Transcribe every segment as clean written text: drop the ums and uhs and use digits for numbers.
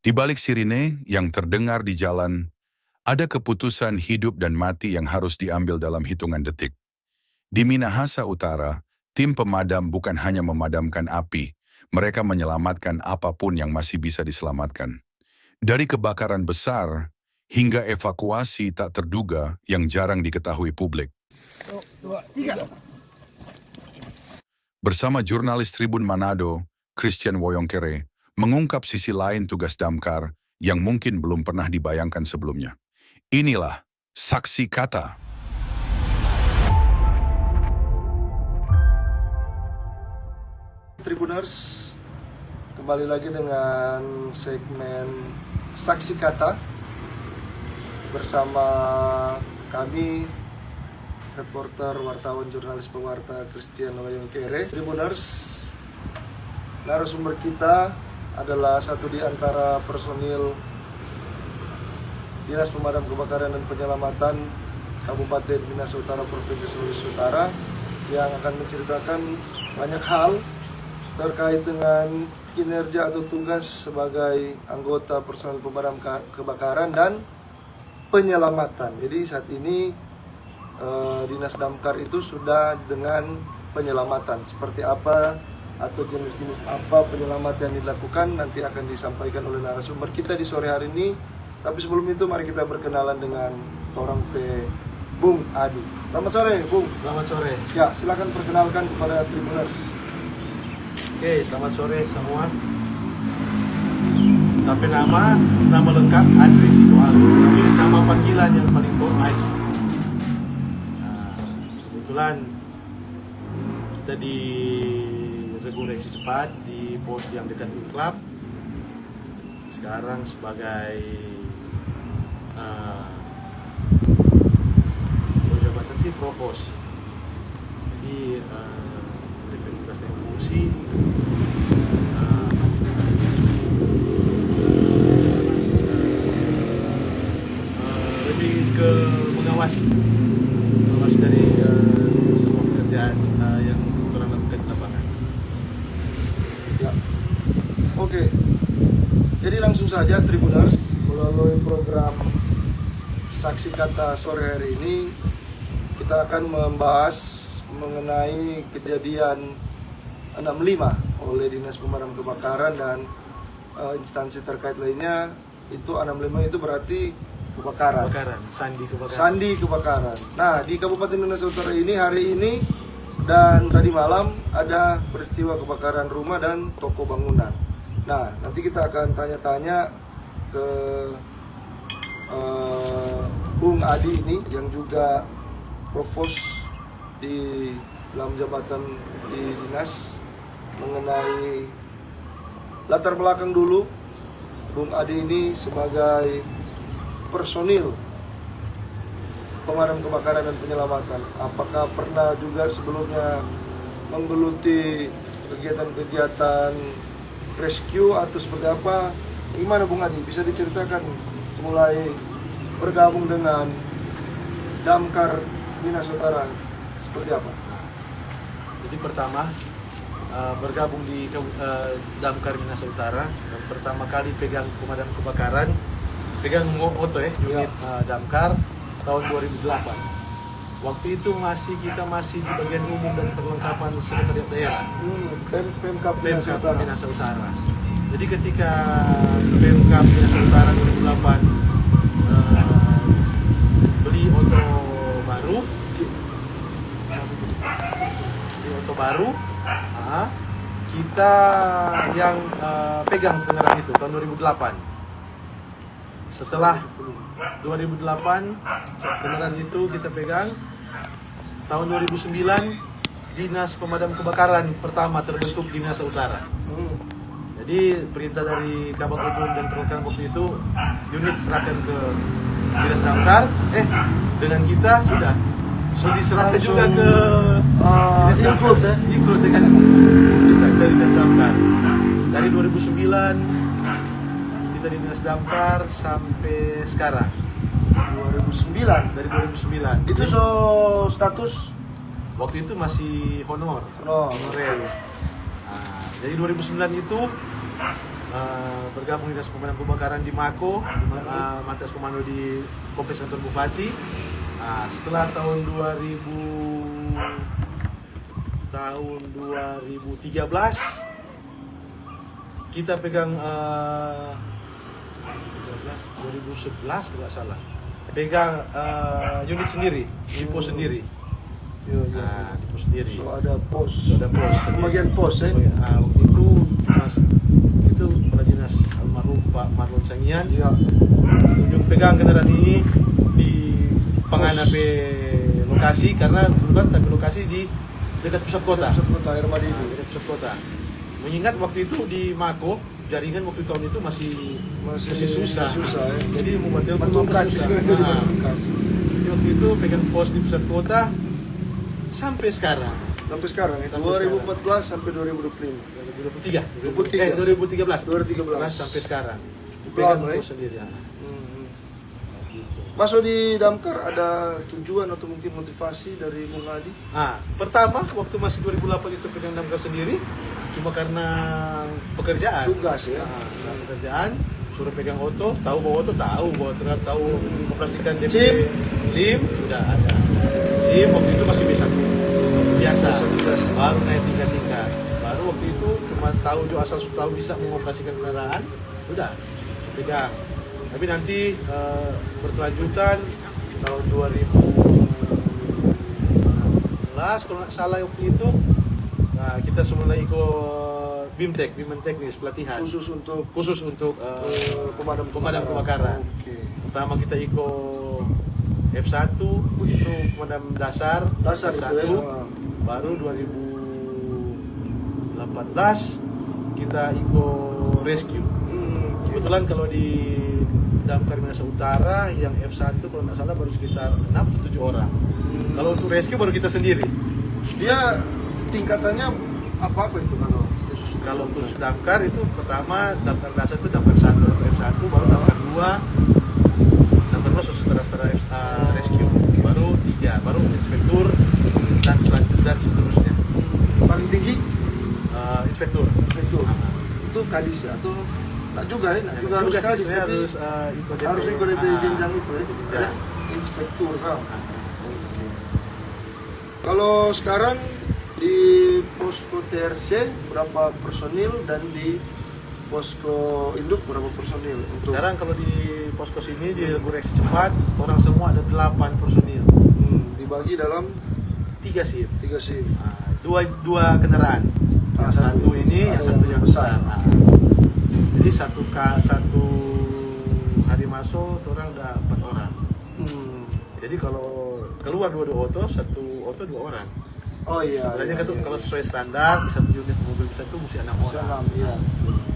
Di balik sirine yang terdengar di jalan, ada keputusan hidup dan mati yang harus diambil dalam hitungan detik. Di Minahasa Utara, tim pemadam bukan hanya memadamkan api, mereka menyelamatkan apapun yang masih bisa diselamatkan. Dari kebakaran besar hingga evakuasi tak terduga yang jarang diketahui publik. Bersama jurnalis Tribun Manado, Christian Woyongkere, mengungkap sisi lain tugas damkar yang mungkin belum pernah dibayangkan sebelumnya. Inilah Saksi Kata. Tribuners, kembali lagi dengan segmen Saksi Kata bersama kami, reporter, wartawan, jurnalis pewarta Christian Woyongkere. Tribuners, narasumber kita adalah satu di antara personil Dinas Pemadam Kebakaran dan Penyelamatan Kabupaten Minahasa Utara, Provinsi Sulawesi Utara, yang akan menceritakan banyak hal terkait dengan kinerja atau tugas sebagai anggota personel pemadam kebakaran dan penyelamatan. Jadi saat ini Dinas Damkar itu sudah dengan penyelamatan. Seperti apa atau jenis-jenis apa penyelamatan yang dilakukan nanti akan disampaikan oleh narasumber kita di sore hari ini. Tapi sebelum itu mari kita berkenalan dengan orang Bung Adi. Selamat sore, Bung. Selamat sore. Ya, silakan perkenalkan kepada Tribuners. Oke, selamat sore semua. Tapi nama lengkap Andri Tito Alu. Tapi nama panggilan yang paling top Adi. Nah, kebetulan kita di Regu Reaksi Cepat di pos yang dekat Club. Sekarang sebagai jabatan sih Provos. Jadi tugas yang fungsi lebih ke mengawasi dari semua pekerjaan yang orang lakukan di lapangan. Ya. Oke. Jadi langsung saja Tribuners, melalui program Saksi Kata sore hari ini kita akan membahas mengenai kejadian 65 oleh Dinas Pemadam Kebakaran dan instansi terkait lainnya. Itu 65 itu berarti kebakaran. Sandi kebakaran. Nah, di Kabupaten Minahasa Utara ini hari ini dan tadi malam ada peristiwa kebakaran rumah dan toko bangunan. Nah, nanti kita akan tanya-tanya ke Bung Adi ini yang juga Provos di dalam jabatan di dinas mengenai latar belakang dulu Bung Adi ini sebagai personil pemadam kebakaran dan penyelamatan. Apakah pernah juga sebelumnya menggeluti kegiatan-kegiatan rescue atau seperti apa? Gimana Bung Adi? Bisa diceritakan mulai bergabung dengan Damkar Minahasa Utara seperti apa? Jadi pertama bergabung di Damkar Minahasa Utara, dan pertama kali pegang pemadam kebakaran, pegang moto unit Damkar tahun 2008. Waktu itu kita masih di bagian umum dan perlengkapan sekretariat daerah. Pemkab Minahasa Utara. Jadi ketika Pemkab Minahasa Utara 2008 beli oto baru, kita yang pegang kendaraan itu tahun 2008. Setelah 2008 kendaraan itu kita pegang, tahun 2009 Dinas Pemadam Kebakaran pertama terbentuk di Minahasa Utara. Jadi perintah dari Kabak Umum dan Perlengkapan waktu itu, unit serahkan ke Dinas Damkar, dengan kita sudah diserahkan juga ke ikut dengan kita dari Dinas Damkar. Dari 2009 kita di Dinas Damkar sampai sekarang. 2009. Dari 2009. Itu status waktu itu masih honorer. Nah, jadi 2009 itu bergabung di Dinas Pemadam Kebakaran di Mako, markas komando di Kompleks Kantor Bupati. Setelah tahun 2013 kita pegang 2011 kalau nggak salah, pegang unit sendiri, di pos sendiri. Iya, iya. Di pos sendiri. So ada pos. Ada pos. Bagian pos ya. Waktu itu Kepala Dinas almarhum Pak Marlon Sangian Iya. tunjuk pegang kendaraan ini di Panganape lokasi, karena bukan tapi lokasi di dekat pusat kota. Pusat kota Armada itu. Dekat pusat kota. Mengingat waktu itu di Mako jaringan waktu tahun itu masih susah. ya. Jadi membuat telepon Batu masih kasih. susah. Jadi waktu itu pegang pos di pusat kota sampai sekarang. Sampai sekarang ya. Sampai 2014 sampai 2025. 2013. 2013. 2013. Sampai sekarang. Pegang, Pegang ya? pos sendiri. Masuk di Damkar ada tujuan atau mungkin motivasi dari Bung Adi? Pertama waktu masih 2008 itu pegang Damkar sendiri cuma karena pekerjaan. Tugas ya. Karena pekerjaan, suruh pegang oto, tahu bawa ternyata tahu mengoperasikan DP SIM sudah ada. SIM waktu itu masih biasa. Baru naik tingkat. Baru waktu itu cuma tahu juga asal tahu bisa mengoperasikan kendaraan, sudah pegang. Tapi nanti berkelanjutan tahun 2016 kalau nggak salah waktu itu kita semula ikut BIMTEK, Bimbingan Teknis Pelatihan Khusus untuk pemadam kebakaran. Oke. Pertama kita ikut F1 itu pemadam dasar Dasar F1. itu ya. Baru 2018 kita ikut rescue. Kebetulan kalau di Damkar Minahasa Utara yang F1 kalau nggak salah baru sekitar 6 atau 7 orang. Kalau untuk rescue baru kita sendiri. Dia tingkatannya apa itu Kalau khusus Damkar itu pertama Damkar dasar itu Damkar 1 atau F1, baru Damkar 2, Damkar 2 setara rescue, baru 3, baru inspektur dan seterusnya. paling tinggi Inspektur. Itu kadis ya atau tak juga ya? Juga harus Juga sih, kadis, saya tapi harus harus ikut ikut DP jenjang itu ya. Ya. Inspektur kan. Kalau sekarang di posko TRC berapa personil dan di posko induk berapa personil untuk Sekarang kalau di posko sini di reaksi cepat orang semua ada 8 personil, dibagi dalam 3 shift. 3 shift. Dua kendaraan. Yang satu ini, yang satu yang besar. Jadi satu hari masuk orang ada 4 orang. Jadi kalau keluar 2 oto, satu oto 2 orang. Oh iya. Sebenarnya iya. kalau sesuai standar di satu unit mobil besar itu mesti 6 orang. Iya.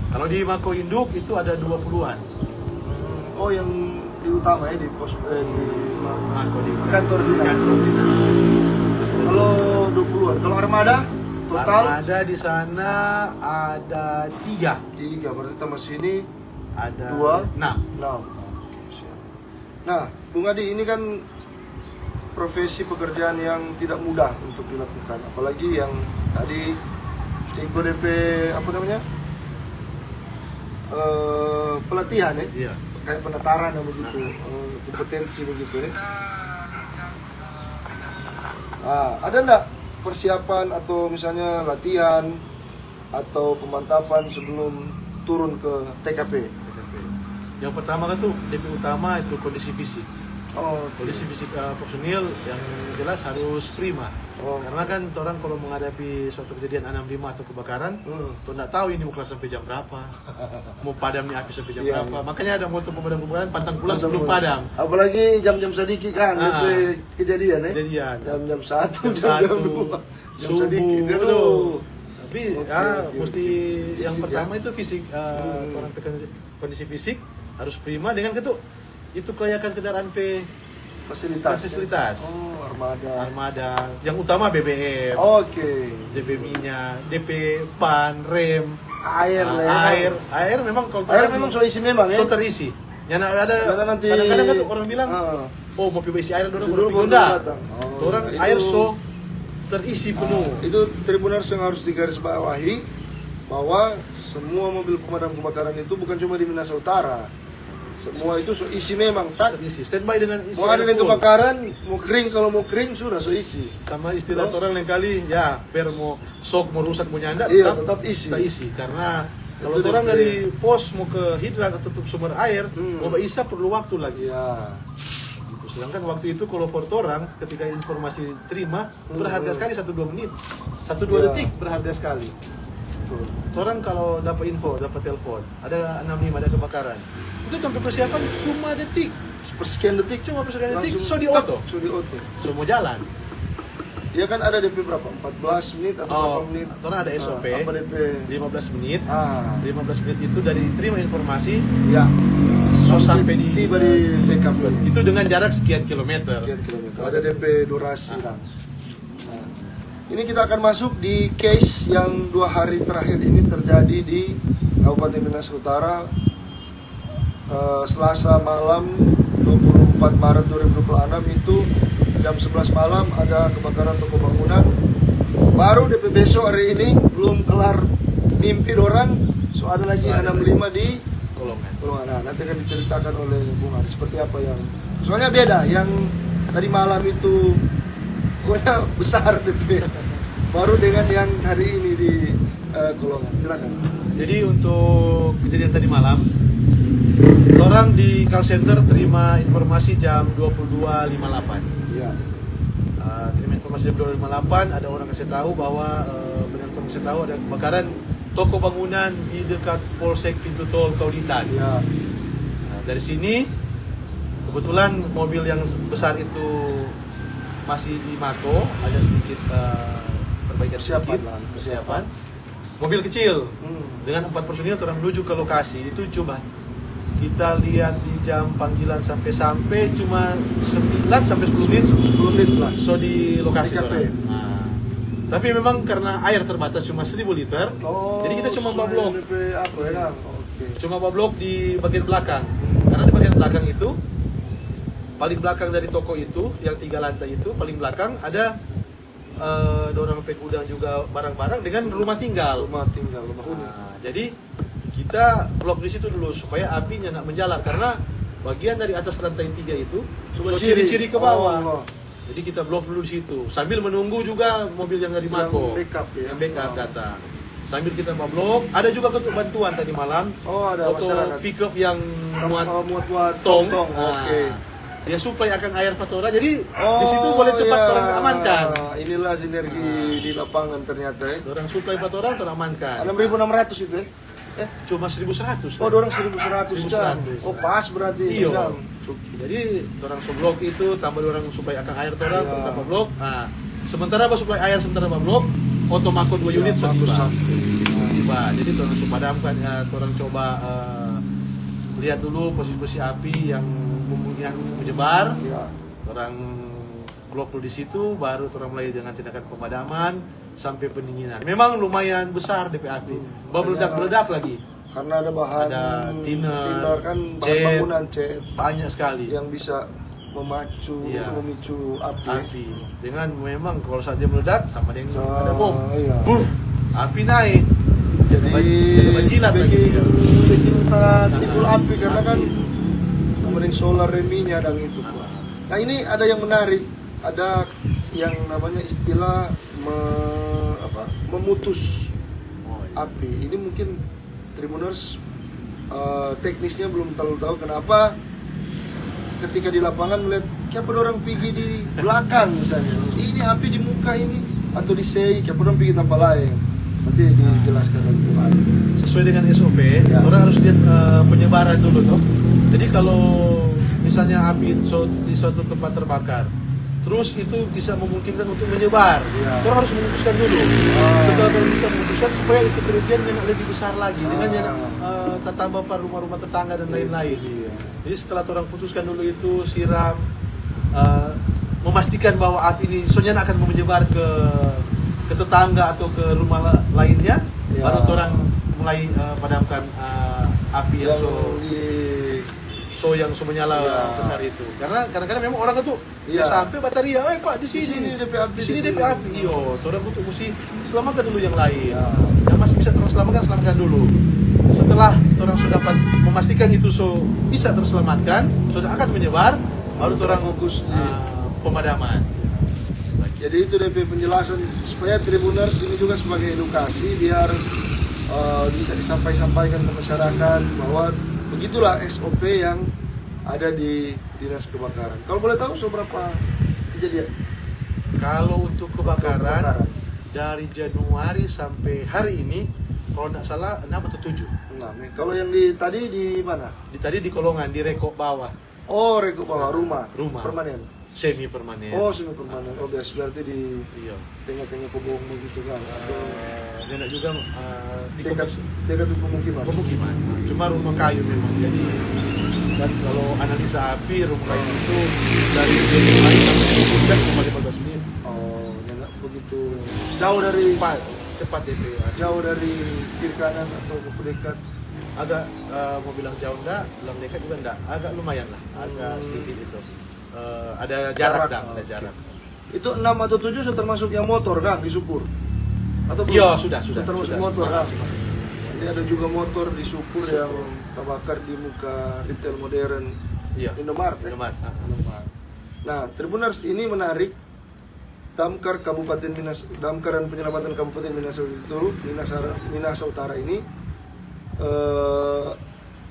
Kalau di Mako Induk itu ada 20-an. Oh yang di utama ya di pos di Mako di kantor dinas. Kantor dinas. Kalau 20-an. Kalau armada total Ada di sana ada 3. 3 berarti tambah sini Ada 2, 6. 6. Nah, Bung Adi ini kan profesi pekerjaan yang tidak mudah untuk dilakukan, apalagi yang tadi ikut DP apa namanya pelatihan ya, Iya. kayak penataran yang begitu, kompetensi begitu ya. Ada enggak persiapan atau misalnya latihan atau pemantapan sebelum turun ke TKP? Yang pertama kan tuh DP utama itu kondisi fisik. Oh, Kondisi fisik personil yang jelas harus prima. Oh. Karena kan orang kalau menghadapi suatu kejadian 65 atau kebakaran, tuh nggak tahu ini mau kelar sampai jam berapa, mau padamnya api sampai jam Iya, berapa. iya. Makanya ada moto pemadam kebakaran pantang pulang sebelum padam. Apalagi jam-jam sedikit kan, DP kejadian ya. Kejadian. Jam-jam 1, Jam jam 1, 2, jam sedikit. subuh. Aduh. Tapi Oke, mesti oke. yang Fisik, pertama itu fisik, orang kondisi fisik harus prima dengan itu kelayakan kendaraan fasilitas. Oh, armada. Armada. Yang utama BBM. Oke. DP minyak, DP ban, rem, Air lah. air memang kalau Air memang so isi memang ya. so terisi. Yang ada Karena nanti kadang-kadang kan orang bilang, oh mau isi air dulu baru pindah. datang. Orang itu- air so terisi penuh. Itu Tribuners yang harus digarisbawahi bahwa semua mobil pemadam kebakaran itu bukan cuma di Minahasa Utara. Semua itu so isi memang tak. Isi standby dengan isi Mau ada air yang full. kebakaran, mau kering, kalau mau kering sudah so isi. Sama istilah orang lain kali, ya fair mau sok mau rusak punya anda Iya, tetap isi. kita isi karena kalau Itu orang dia. dari pos mau ke hidran atau tutup sumber air, mau bisa perlu waktu lagi. Iya. Gitu. Sedangkan waktu itu kalau for orang ketika informasi terima berharga sekali 1-2 menit, 1-2 Iya. detik berharga sekali. Betul. Orang kalau dapat info, dapat telepon, ada 65 ada kebakaran, itu sampai persiapan cuma detik, Sepersekian detik cuma persekian detik, langsung so di auto, so di auto. so mau jalan. Dia kan ada DP berapa? 14 menit atau berapa menit? Orang ada SOP, Apa DP? 15 menit. Ah, 15 menit itu dari terima informasi ya. so sampai di tiba di TKP. itu dengan jarak sekian kilometer. Sekian kilometer. Ada DP durasi lah. Nah, ini kita akan masuk di case yang 2 hari terakhir ini terjadi di Kabupaten Minahasa Utara. Selasa malam 24 Maret 2026 itu jam 11 malam ada kebakaran toko bangunan. Baru DP besok hari ini belum kelar mimpi orang, so ada lagi 65 di Kolongan. Kolongan. Nah, nanti akan diceritakan oleh Bung Ari seperti apa yang soalnya beda yang tadi malam itu pokoknya besar DP baru dengan yang hari ini di Kolongan. Silakan. Jadi untuk kejadian tadi malam, orang di call center terima informasi jam 22.58. Iya. Terima informasi jam 22.58, ada orang kasih tahu bahwa benar kasih tahu ada kebakaran toko bangunan di dekat Polsek Pintu Tol Kauditan. Iya. Nah, dari sini kebetulan mobil yang besar itu masih di Mato, ada sedikit perbaikan Persiapan sedikit, lah, persiapan. Mobil kecil dengan 4 personil telah menuju ke lokasi. Itu coba kita lihat di jam panggilan sampai cuma 9 sampai 10 menit 10 menit lah. so di lokasi TKP. orang. Nah, tapi memang karena air terbatas cuma 1000 liter, jadi kita cuma bablok. DP apa ya kan? Oke. Cuma bablok di bagian belakang. Karena di bagian belakang itu paling belakang dari toko itu yang 3 lantai itu paling belakang ada dorong gudang juga barang-barang dengan rumah tinggal. Rumah tinggal, rumah huni. Nah, jadi kita blok di situ dulu supaya apinya nak menjalar karena bagian dari atas lantai 3 itu Coba so ciri-ciri ke bawah. Oh, Jadi kita blok dulu di situ sambil menunggu juga mobil yang dari yang Mako backup ya. yang backup datang. Sambil kita blok, ada juga bantuan tadi malam. Oh, ada Auto masyarakat. pickup yang muat muat tong. tong. Nah, Oke. dia supply akan air patora, jadi di situ boleh cepat iya. orang amankan. Inilah sinergi di lapangan ternyata ya. Orang supply patora teramankan. 6.600 itu ya. Cuma 1.100. Oh, dorong 1.100 kan. 1.100. Oh, pas berarti. Iya. Kan? Jadi orang blok itu tambah orang supply akan air tora, Iya. tambah blok. Nah, sementara apa supply air sementara blok, otomako 2 unit Ya, sudah bagus, tiba. Tiba. Jadi orang padamkan ya, orang coba lihat dulu posisi api yang menyebar. Iya. Orang blok dulu di situ, baru orang mulai dengan tindakan pemadaman sampai pendinginan. Memang lumayan besar DP api. Meledak-meledak lagi. Karena ada bahan Ada thinner, kan bahan cat. bangunan cat Banyak sekali. yang bisa memicu api. Api. Dengan memang kalau saat dia meledak sama dengan So, ada bom. iya. Buff, api naik. Jadi Bajilat lagi. bikin timbul api karena kan sama dengan solar reminya dan itu. Nah, ini ada yang menarik, ada yang namanya istilah memutus Oh, iya. api. Ini mungkin Tribuners teknisnya belum terlalu tahu kenapa ketika di lapangan melihat siapa orang pergi di belakang misalnya. Ini api di muka ini atau di sei, siapa orang pergi tanpa lain. Nanti dijelaskan oleh Bung Ari. Sesuai dengan SOP, Ya. orang harus lihat penyebaran dulu toh. Jadi kalau misalnya api di suatu tempat terbakar, terus itu bisa memungkinkan untuk menyebar. Ya. Orang harus memutuskan dulu. Setelah orang bisa memutuskan supaya itu kerugian yang lebih besar lagi dengan yang tambah rumah-rumah tetangga dan lain-lain. Iya. Jadi setelah orang putuskan dulu itu siram, memastikan bahwa api ini soalnya akan menyebar ke tetangga atau ke rumah lainnya, Ya. baru orang mulai padamkan api yang yang menyala Ya. besar itu. Karena kadang-kadang memang orang itu Ya. sampai bataria, Pak di sini DP api. di sini DP api. Iyo, orang itu mesti selamatkan dulu yang lain. Ya. Yang masih masih bisa selamatkan dulu. Setelah orang sudah dapat memastikan itu bisa terselamatkan, sudah akan menyebar, baru orang fokus di pemadaman. Jadi itu DP penjelasan supaya Tribuners ini juga sebagai edukasi biar bisa disampaikan ke masyarakat bahwa begitulah SOP yang ada di Dinas Kebakaran. Kalau boleh tahu seberapa kejadian? Kalau untuk kebakaran dari Januari sampai hari ini, kalau tidak salah 6 atau 7. 6. Kalau yang tadi di mana? Tadi di Kolongan, di Rekok bawah. Oh, Rekok bawah, rumah. Permanen. Semi permanen. Oh, semi permanen. Oh, biasa berarti di Iya. tengah-tengah kebun gitu kan. Dan juga di Dekat pemukiman. pemukiman. Cuma rumah kayu memang. Jadi dan kalau analisa api rumah kayu itu dari Januari sampai puncak cuma 15 menit. Oh, enggak begitu jauh dari Cepat DP. jauh dari kiri kanan atau ke dekat. Agak mau bilang jauh enggak, bilang dekat juga enggak. Agak lumayan lah, agak sedikit itu. Ada jarak dah, ada jarak. Itu 6 atau 7 sudah termasuk yang motor kan di Supur? Atau belum? Iya, sudah termasuk motor kan? Jadi ada juga motor di Supur yang terbakar di muka retail modern. Iya. Indomaret. Ya? Indomaret. Indomaret. Nah, Tribuners ini menarik. Damkar dan Penyelamatan Kabupaten Minahasa Utara ini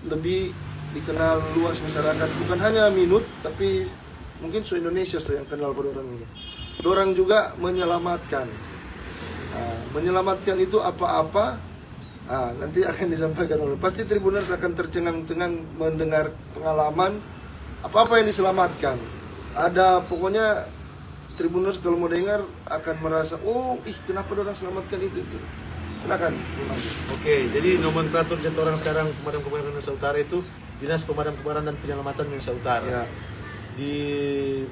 lebih dikenal luas masyarakat, bukan hanya Minut tapi mungkin se-Indonesia yang kenal pada orang ini. Dorang juga menyelamatkan. Menyelamatkan itu apa-apa nanti akan disampaikan oleh. Pasti Tribuners akan tercengang-cengang mendengar pengalaman apa-apa yang diselamatkan. Ada pokoknya Tribuners kalau mau dengar akan merasa, kenapa orang selamatkan itu. Silakan. Oke, jadi nomenklatur jatuh orang sekarang Pemadam Kebakaran Minahasa Utara itu Dinas Pemadam Kebakaran dan Penyelamatan Minahasa Utara. Ya. Di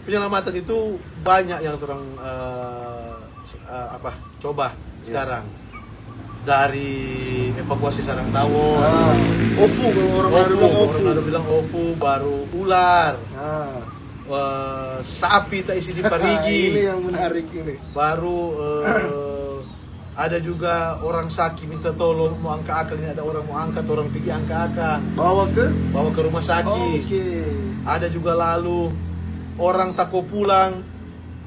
penyelamatan itu banyak yang orang coba sekarang. Dari evakuasi sarang tawon, OFU kalau orang bilang OFU, baru ular, sapi tak isi di parigi. Ini yang menarik ini. Baru ada juga orang sakit minta tolong mau angkat akal, ini ada orang mau angkat, orang pergi angkat akal, bawa ke rumah sakit. Ada juga lalu orang tako pulang,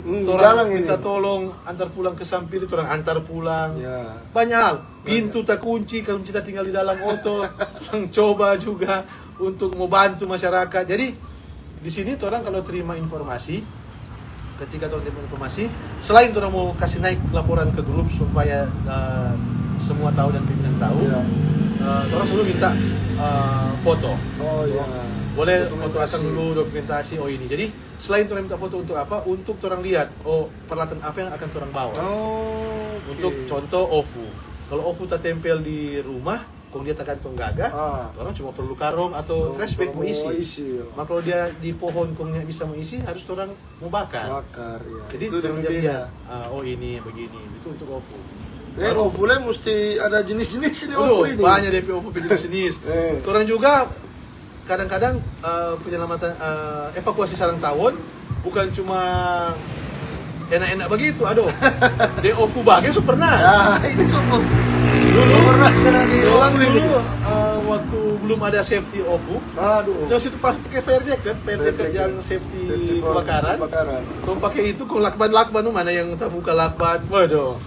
orang minta tolong antar pulang ke Sampili, orang antar pulang. Ya. Banyak hal. Pintu tak kunci, kunci tak tinggal di dalam oto. Orang coba juga untuk mau bantu masyarakat. Jadi di sini orang kalau terima informasi, ketika orang terima informasi, selain orang mau kasih naik laporan ke grup supaya semua tahu dan pimpinan tahu, orang selalu minta foto. Oh iya. Boleh foto asal dulu, dokumentasi, ini. Jadi selain orang minta foto untuk apa? Untuk orang lihat, peralatan apa yang akan orang bawa. Untuk contoh OFU. Kalau OFU tak tempel di rumah, kalau dia tak kantong gagah, orang cuma perlu karung atau trash bag mau isi. Maka kalau dia di pohon kongnya bisa mengisi, harus orang mau bakar. Ya. Jadi itu orang lihat, ini begini, itu untuk OFU. OFU lah mesti ada jenis-jenis ini OFU ini. Banyak DP OFU jenis-jenis. Orang juga kadang-kadang penyelamatan evakuasi sarang tawon bukan cuma enak-enak begitu, di OFU bagai pernah. Ini dulu pernah dulu waktu belum ada safety OFU. Terus itu pas pakai fire jacket yang safety kebakaran. Kalau pakai itu, kalau lakban mana yang tak buka lakban, waduh,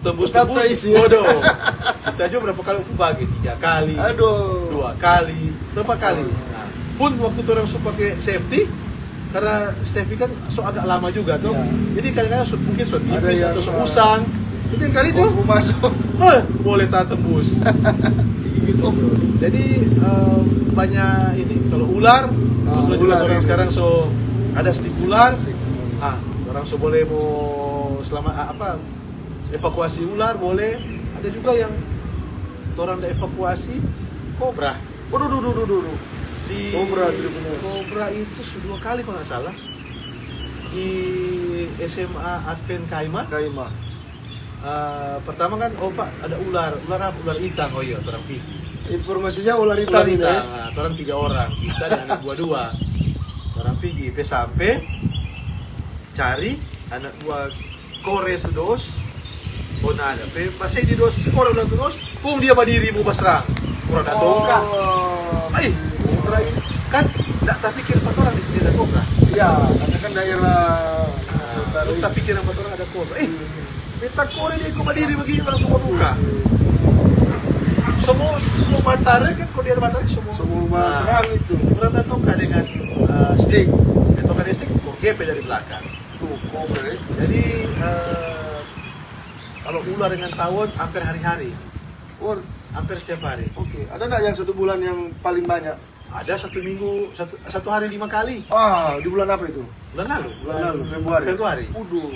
tembus, waduh. Kita aja berapa kali OFU bagi? 3 kali, 2 kali, berapa kali. Nah, pun waktu orang pakai safety, karena safety kan agak lama juga tuh. Jadi kadang-kadang mungkin tipis atau usang. Itu yang kali itu masuk. Boleh tak tembus. Jadi banyak ini. Kalau ular, orang sekarang ada stik ular. Orang boleh mau evakuasi ular boleh. Ada juga yang orang ada evakuasi kobra. Kobra itu 2 kali kalau nggak salah di SMA Advent Kaimah. Pertama kan Pak ada ular hitam, orang pergi. Informasinya ular hitam ini. Orang 3 orang, kita dan anak 2. Orang pergi sampai cari anak 2 kore itu Oh nah ada, masih di dos, orang udah terus, dia berdiri mau berserang, orang datang kan, kan, tak tapi kira 4 orang di sini ada kobra. Iya, karena kan daerah Lu tak pikir 4 orang ada kobra. Minta kore dia ikut berdiri begini langsung buka. Semua tarik kan kalau dia ada tarik semua serang itu. Orang datang dengan stick, atau kan stick, GP dari belakang. Tuh, kobra. Jadi kalau ular dengan tawon hampir hari-hari, hampir setiap hari. Oke, ada nggak yang 1 bulan yang paling banyak? Ada 1 minggu, satu hari 5 kali. Di bulan apa itu? Bulan lalu. Februari. Waduh.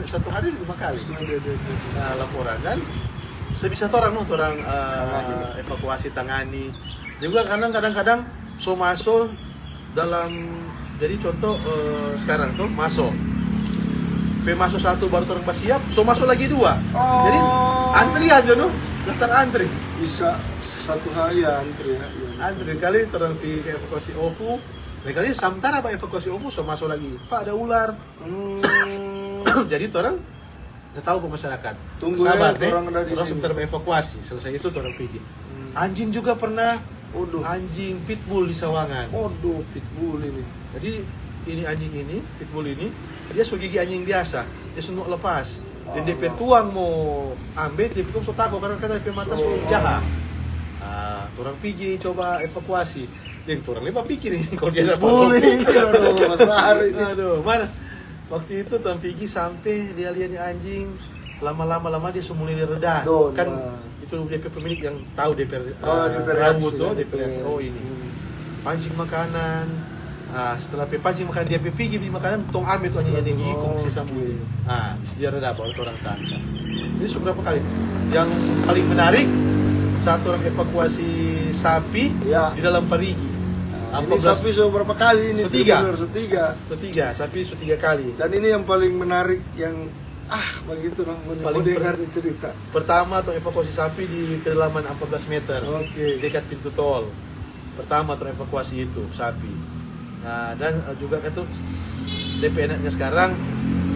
Satu hari 5 kali. Nah, laporan kan. Sebisa orang evakuasi tangani. Juga kadang-kadang masuk dalam, jadi contoh sekarang tuh masuk. Masuk 1 baru orang siap, masuk lagi 2. Jadi antrian aja no, daftar antri. Bisa 1 hari ya antri ya. Antri kali terang di evakuasi OVU. Nah kali sementara Pak evakuasi OVU masuk lagi. Pak ada ular. Jadi orang saya tahu ke masyarakat. Tunggu sabar ya, orang ada di orang sini. sebentar evakuasi. Selesai itu orang pergi. Anjing juga pernah. Anjing pitbull di Sawangan. Pitbull ini. Jadi ini anjing ini, pitbull ini, dia gigi anjing biasa. Dia senuk lepas. Dan DP tuang mau ambil, DP tuang so takut karena kata DP mata so jahat. Orang pergi coba evakuasi. Dan orang lepas pikir ini kalau dia dapat bullying. Aduh, sehari ini. Aduh, mana? Waktu itu Tuan Pigi sampai dia lihat anjing, lama-lama dia mulai reda. Kan itu DP pemilik yang tahu DP rambut tuh, DP ini. Pancing makanan. Setelah pancing makanan dia pergi beli makanan, tong ambil tuh anjing yang kong sisa muli. Dia reda baru orang tangkap. Ini beberapa kali. Yang paling menarik saat orang evakuasi sapi di dalam Parigi. Ini sapi sudah berapa kali ini? Ketiga, sapi sudah 3 kali. Dan ini yang paling menarik yang begitu orang paling dengar cerita. Pertama tuh evakuasi sapi di kedalaman 14 meter. Dekat pintu tol. Pertama tuh evakuasi itu sapi. Nah, dan juga itu DP enaknya sekarang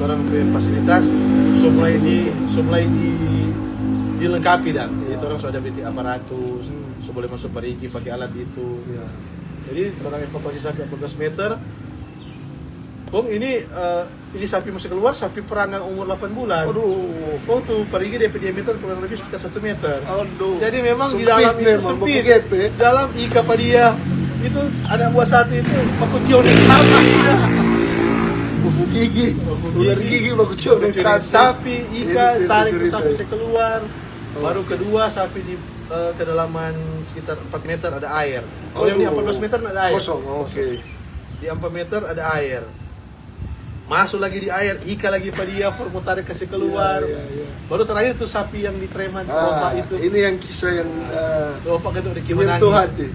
orang fasilitas mulai dilengkapi dan itu orang sudah BT aparatus, boleh masuk Parigi pakai alat itu. Jadi orang evakuasi sapi 14 meter. Bung ini sapi masih keluar, sapi perangang umur 8 bulan. Bung tuh Parigi DP diameter kurang lebih sekitar 1 meter. Jadi memang di dalam itu sempit. Dalam ika dia itu ada buah satu itu baku cium sama. Ular gigi baku cium sapi ika tarik sapi keluar. Baru kedua sapi di kedalaman sekitar 4 meter ada air. Yang di 14 meter ada air. Kosong, Di 4 meter ada air. Masuk lagi di air, ika lagi pada dia, mau tarik kasih keluar. Baru terakhir tuh sapi yang di Treman, opak itu. Ini yang kisah yang opak itu udah gimana nangis.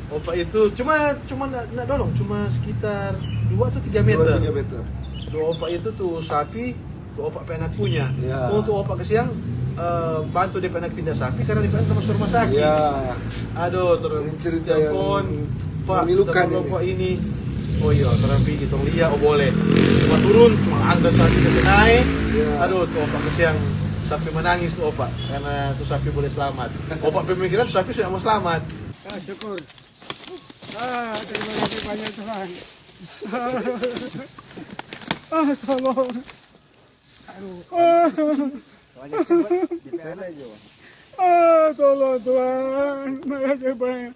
Opak itu cuma nak dorong, cuma sekitar 2 atau 3 meter. 2-3 meter. Tuh opak itu tuh sapi, tuh opak penak punya. Untuk opak kesiang bantu dia penak pindah sapi karena dia penak masuk rumah sakit. Aduh, terus telepon, Pak, memilukan ini. Oh iya, terang pergi, tolong lihat, boleh. Cuma turun, cuma angkat sapi ke naik. Aduh, tuh opak kesiang sapi menangis tuh opak karena tuh sapi boleh selamat. Opak pemikiran sapi sudah mau selamat. Syukur. Terima kasih banyak Tuhan. Tolong. Tolong Tuhan. Makasih banyak.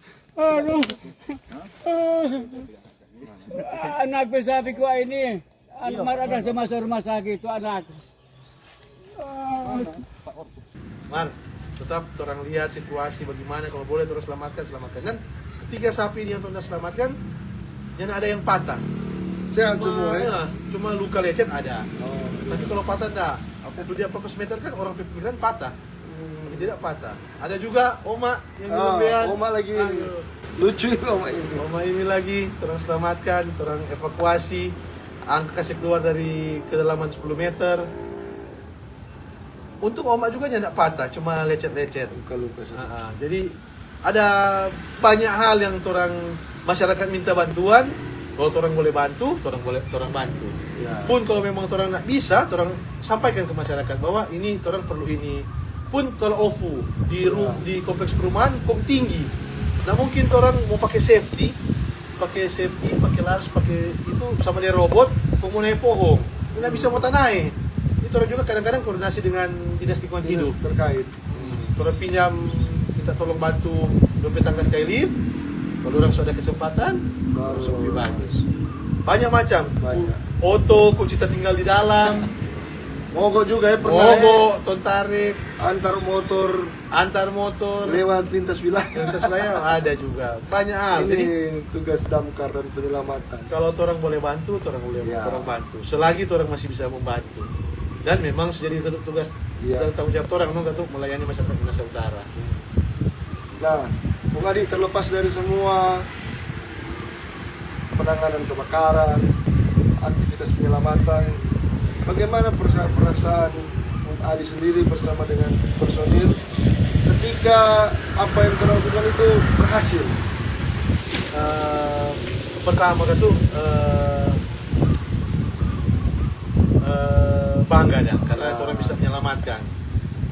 Anak sapi ko ini, ada masuk rumah sakit itu anak. Mar, tetap orang lihat situasi bagaimana, kalau boleh terus selamatkan. Dan 3 sapi yang sudah selamatkan, yang ada yang patah. Sehat semua ya? Cuma luka lecet ada. Tapi kalau patah enggak. Aku dia fokus meter kan orang pikiran patah. Tidak patah. Ada juga Oma yang gembean. Oma lagi lucu itu Oma ini. Oma ini lagi terang selamatkan, terang evakuasi. Angka kasih keluar dari kedalaman 10 meter. Untuk Oma juga tidak patah, cuma lecet-lecet. Luka-luka. Jadi ada banyak hal yang orang masyarakat minta bantuan. Kalau orang boleh bantu, orang bantu. Ya. Pun kalau memang orang nak bisa, orang sampaikan ke masyarakat bahwa ini orang perlu ini. Pun kalau OFU di kompleks perumahan kok tinggi, nah mungkin orang mau pakai safety, pakai laras, pakai itu sama dia robot, kok mau naik pohon, nggak bisa mau tanai. Itu orang juga kadang-kadang koordinasi dengan dinas lingkungan hidup. Terkait. Orang pinjam, minta tolong bantu dompet tangga Skylift. Kalau orang sudah ada kesempatan, Baru lebih bagus. Banyak macam. Banyak. Oto, kok cita tinggal di dalam. Mogok juga ya pernah. Mogok, ton tarik, antar motor lewat lintas wilayah. lintas wilayah ada juga. Banyak hal. Ini Jadi tugas damkar dan penyelamatan. kalau orang boleh bantu, orang boleh Ya. orang bantu. Selagi orang masih bisa membantu. Dan memang sudah jadi tugas Ya. dan tanggung jawab orang untuk melayani masyarakat Indonesia Utara. Nah, Bung Adi, terlepas dari semua penanganan kebakaran, aktivitas penyelamatan, bagaimana perasaan Bung Adi sendiri bersama dengan personil ketika apa yang dilakukan itu berhasil? Pertama kan tuh bangga dah karena Ya. orang bisa menyelamatkan.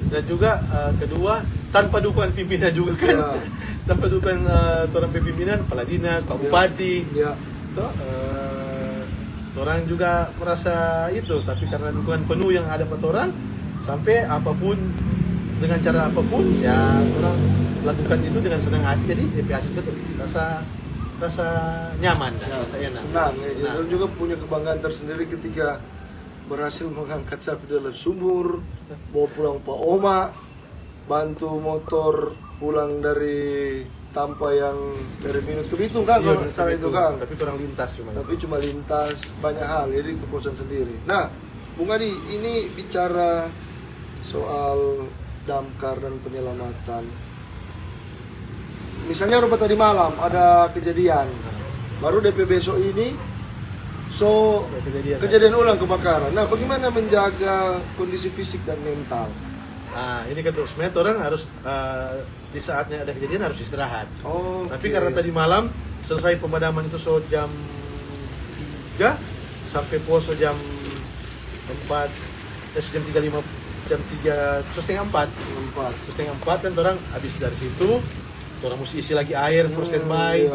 Dan juga kedua tanpa dukungan pimpinan juga kan. Ya. Tanpa dukungan orang pimpinan, kepala dinas, Pak Ya. Bupati. Ya, Toh, orang juga merasa itu, tapi karena dukungan penuh yang ada pada orang, sampai apapun dengan cara apapun ya orang lakukan itu dengan senang hati. Jadi hasil itu rasa nyaman, ya, rasa enak. senang. Ya. Senang. Dan juga punya kebanggaan tersendiri ketika berhasil mengangkat sapi dalam sumur, bawa pulang Pak Oma, bantu motor pulang dari tanpa yang dari minus ke Bitung kan, Iya, kalau salah itu kan. Tapi kurang lintas cuma. Tapi cuma lintas banyak hal, jadi kepuasan sendiri. Nah, Bung Adi, ini bicara soal damkar dan penyelamatan. Misalnya rupa tadi malam ada kejadian, baru DP besok ini, kejadian ulang kebakaran. Nah, bagaimana menjaga kondisi fisik dan mental? Nah, ini kan terus sebenarnya orang harus di saatnya ada kejadian harus istirahat. Oh, Tapi karena tadi malam selesai pemadaman itu jam 3 sampai poso jam 4, jam 3.5, jam 3, setengah 4 kan orang habis dari situ, orang mesti isi lagi air for standby,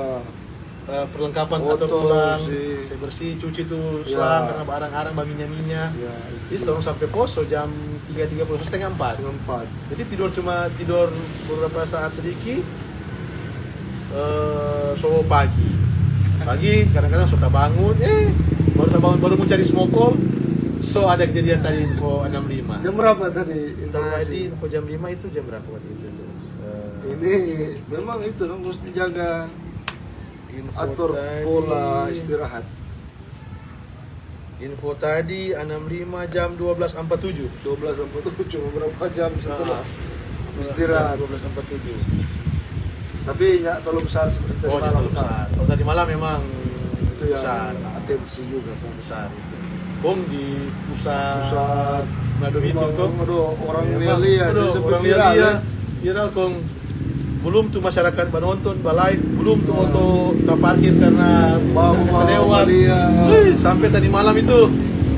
perlengkapan Motor, atau pulang, bersih. saya bersih, cuci tuh Ya. selang karena barang-barang minyak. Ya, Jadi orang sampai poso jam 3.30, setengah 4. sempat. Jadi tidur beberapa saat sedikit. So pagi kadang-kadang sudah bangun, baru mau cari smokol. So ada kejadian tadi info 65. Jam berapa tadi Tadi informasi? info jam 5 itu jam berapa waktu itu? Ini memang itu dong, mesti jaga Info atur tadi- pola istirahat. Info tadi 65 jam 12.47. 12 sampai 7 beberapa jam setelah Ah. istirahat. 12.47. Tapi nggak terlalu besar seperti tadi Oh, dia malam, terlalu besar. Kalau tadi malam memang Itu yang besar. atensi juga kan. Besar itu. Bung di pusat Pusat Manado itu tuh. Aduh, orang Memang, lihat aduh, sampai orang viral lihat, ya. viral kong. Belum tuh masyarakat menonton, balai, belum tuh auto tak parkir karena Bawa keselewat. dia. Sampai tadi malam itu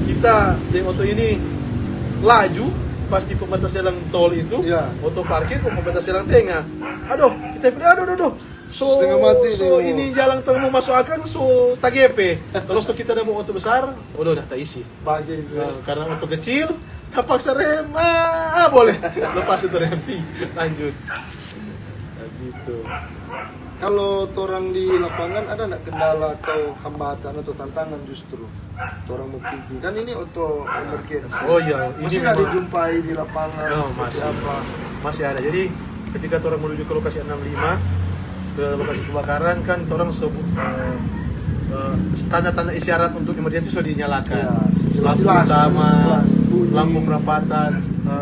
kita di auto ini laju pas di pembatas jalan tol itu, Iya. auto parkir ke pembatas jalan tengah. Aduh, kita bilang aduh. So, Setengah mati so nih, ini jalan tol mau masuk akang, so TGP. Kalau so kita ada mau auto besar, udah tak isi. Pagi itu. Karena auto kecil, terpaksa rem, boleh. Lepas itu rempi, lanjut. Nah, gitu. Kalau orang di lapangan ada nggak kendala atau hambatan atau tantangan justru orang mau pergi kan ini auto emergency. Oh iya, ini masih nggak memang- dijumpai di lapangan. Oh, seperti masih. apa? Masih ada. Jadi ketika orang menuju ke lokasi 65, ke lokasi kebakaran kan orang tanda-tanda isyarat untuk emergency sudah dinyalakan. Ya, Lampu jelas-jelas, utama, jelas. Bunyi. lampu perapatan,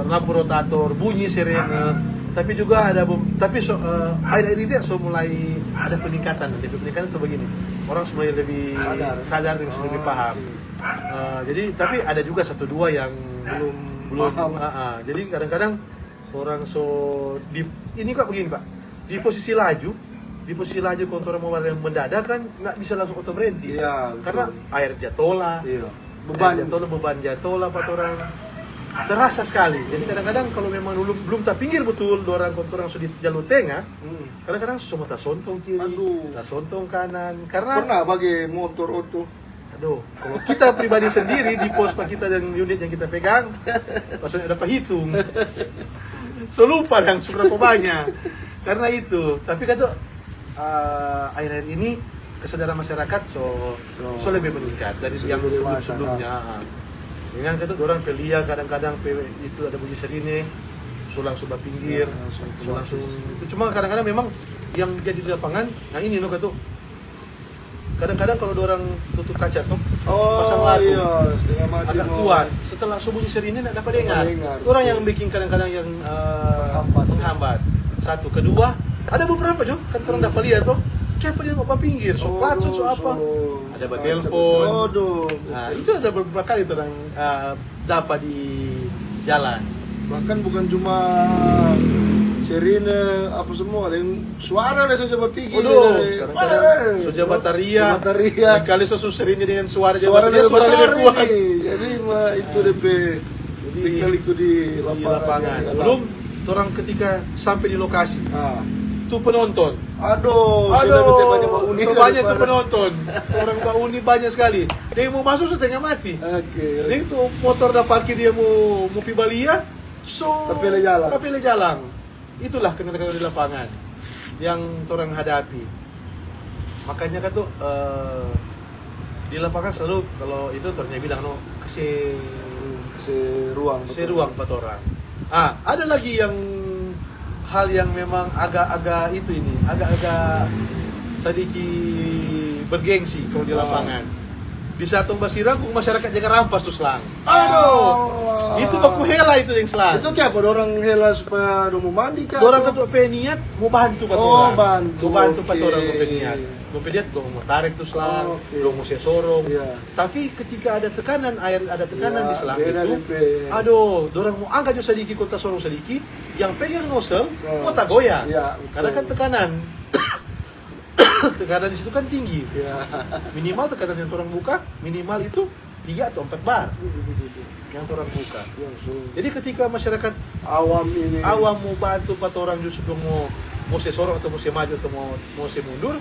lampu rotator, bunyi sirene. Tapi juga ada akhir-akhir ini mulai ada peningkatan. Jadi peningkatan itu begini. Orang mulai lebih sadar dan lebih paham. Jadi tapi ada juga satu dua yang belum paham. Jadi kadang-kadang orang ini kok begini Pak, di posisi laju di posisi laju kalau orang mau yang mendadak kan nggak bisa langsung auto berhenti. Iya, betul. Karena air jatola, Iya. beban jatola buat orang terasa sekali. Jadi kadang-kadang kalau memang belum tak pinggir betul, orang sudah di jalur tengah, kadang-kadang semua tak sontong kiri, Aduh. tak sontong kanan. Karena Pernah bagi motor auto. aduh, kalau kita pribadi sendiri di pos kita dan unit yang kita pegang, maksudnya dapat hitung. So lupa yang seberapa banyak. Karena itu, tapi kan tuh akhir-akhir ini kesadaran masyarakat so lebih meningkat dari So yang lebih dewasa, sebelumnya. Dengan itu orang pelia kadang-kadang itu ada bunyi sirine, langsung pinggir, langsung itu. Cuma kadang-kadang memang yang jadi di lapangan, nah ini tuh kadang-kadang kalau orang tutup kaca tuh pasang lagu Iya, setengah mati agak mau. kuat, setelah bunyi sirine tidak dapat dengar. dengar. Orang yang bikin kadang-kadang yang menghambat. Satu, kedua ada beberapa juga kan orang dapat lihat tuh siapa dia mau pinggir, so platso, so apa, ada telepon. Aduh. Nah, itu ada beberapa kali orang dapat di jalan. Bahkan bukan cuma sirine apa semua, ada yang suara lah saja berpikir. Kadang-kadang soja bataria, kali susu ini dengan suara lebih suara besar lebih kuat. ini. Jadi itu DP ikut di Di lapangan. lapangan. Ya, Belum orang ketika sampai di lokasi, Ah. tuh penonton. Aduh, sudah betul banyak Pak Uni. so banyak tuh penonton. Orang Pak Uni banyak sekali. Dia mau masuk setengah mati. Oke. Dia itu motor dah parkir dia mau pi Balia, so Tapi jalan. Itulah kenakalan di lapangan yang orang hadapi. Makanya kan tuh di lapangan selalu kalau itu ternyata bilang kasih ruang buat orang. Ada lagi yang hal yang memang agak-agak agak-agak sedikit bergengsi kalau di lapangan. Di satu basirang masyarakat jaga rampas tuh selang. Aduh, itu baku hela itu yang selang. Itu kayak apa? Orang hela supaya mau mandi kah? Orang ketua peniat mau bantu pak orang. Bantu pak Oke. orang mau peniat. Mau peniat dong mau tarik tuh selang, dong mau sesorong. Iya. Tapi ketika ada tekanan air, ada tekanan Iya, di selang beda itu, DP. aduh, orang mau angkat juga sedikit, kota sorong sedikit, yang pegang nozzle mau tak goyah. Iya, betul. Karena kan tekanan di situ kan tinggi. Ya. Minimal tekanan yang orang buka minimal itu 3 atau 4 bar yang orang buka. Jadi ketika masyarakat Awam ini. awam mau bantu empat orang justru mau sesorong atau mau maju atau mau mundur,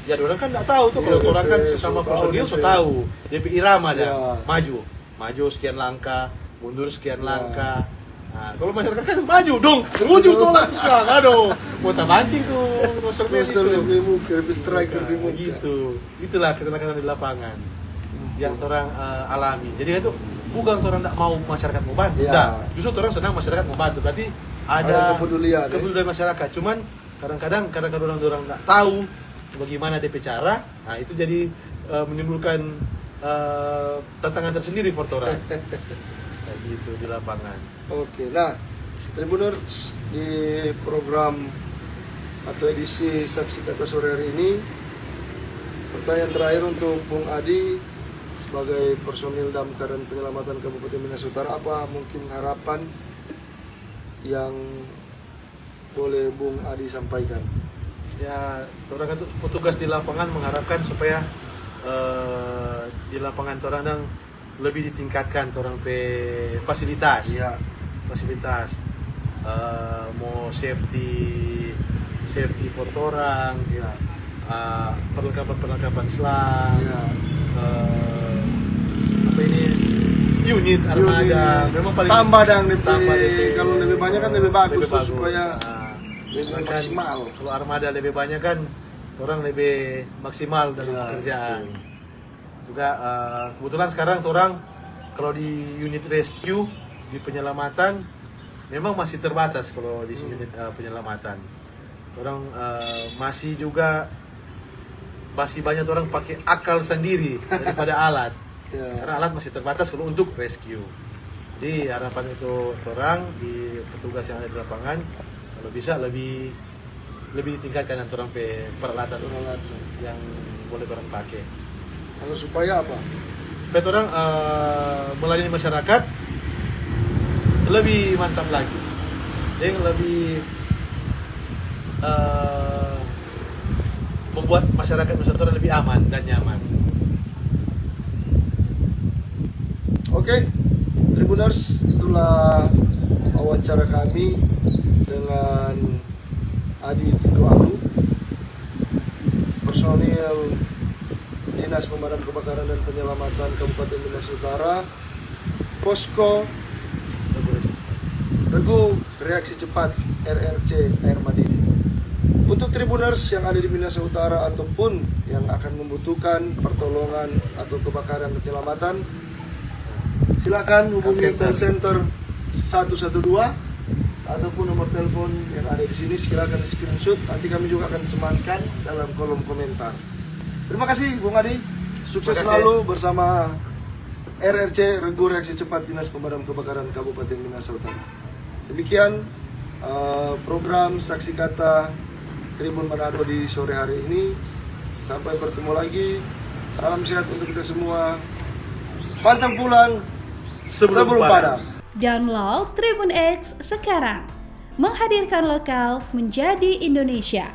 ya orang kan nggak tahu tuh. Iya, Kalau orang kan DP, sesama so tahu personil so DP. tahu DP irama dah. Iya. Maju sekian langkah, mundur sekian langkah. Nah, kalau masyarakat kan maju dong, menuju tolak sekarang, aduh, mau tak banting tuh, Nozzle di muka, lebih striker di muka. gitu. Itulah kenakalan di lapangan yang orang alami. Jadi itu bukan orang tidak mau masyarakat mau bantu, Iya. nah, justru orang senang masyarakat mau bantu. Berarti ada kepedulian masyarakat. Cuman kadang-kadang orang nggak tahu bagaimana DP cara. Nah itu jadi menimbulkan tantangan tersendiri for orang. Kayak gitu di lapangan. Oke, nah Tribuners, di program atau edisi Saksi Kata sore hari ini, pertanyaan terakhir untuk Bung Adi sebagai personil damkar dan penyelamatan Kabupaten Minas Utara, apa mungkin harapan yang boleh Bung Adi sampaikan? Ya, orang itu petugas di lapangan mengharapkan supaya di lapangan orang yang lebih ditingkatkan orang fasilitas. Iya. Fasilitas mau safety buat orang, Ya. perlengkapan selang, Ya. apa ini unit armada, memang paling tambah dan tambah DP. kalau lebih banyak kan lebih bagus, tuh, bagus. supaya lebih Kan maksimal. kalau armada lebih banyak kan orang lebih maksimal dalam Ya, pekerjaan. Juga kebetulan sekarang orang kalau di unit rescue di penyelamatan memang masih terbatas kalau di unit penyelamatan. Orang masih banyak orang pakai akal sendiri daripada alat. Ya. Karena alat masih terbatas kalau untuk rescue. Jadi harapan itu orang di petugas yang ada di lapangan kalau bisa lebih ditingkatkan orang peralatan yang boleh orang pakai. Kalau supaya apa? Supaya orang melayani masyarakat lebih mantap lagi, yang lebih membuat masyarakat Nusa Tenggara lebih aman dan nyaman. Oke, Tribuners, itulah wawancara kami dengan Adi Tito Alu, personil Dinas Pemadam Kebakaran dan Penyelamatan Kabupaten Minahasa Utara, Posko Regu Reaksi Cepat RRC Air Madini. Untuk Tribuners yang ada di Minahasa Utara ataupun yang akan membutuhkan pertolongan atau kebakaran dan penyelamatan, silakan hubungi call center 112 ataupun nomor telepon yang ada di sini. Silakan di screenshot, nanti kami juga akan sematkan dalam kolom komentar. Terima kasih Bung Adi, sukses selalu bersama RRC Regu Reaksi Cepat Dinas Pemadam Kebakaran Kabupaten Minahasa Utara. Demikian program Saksi Kata Tribun Manado di sore hari ini. Sampai bertemu lagi. Salam sehat untuk kita semua. Pantang pulang sebelum padam. Download Tribun X sekarang. Menghadirkan lokal menjadi Indonesia.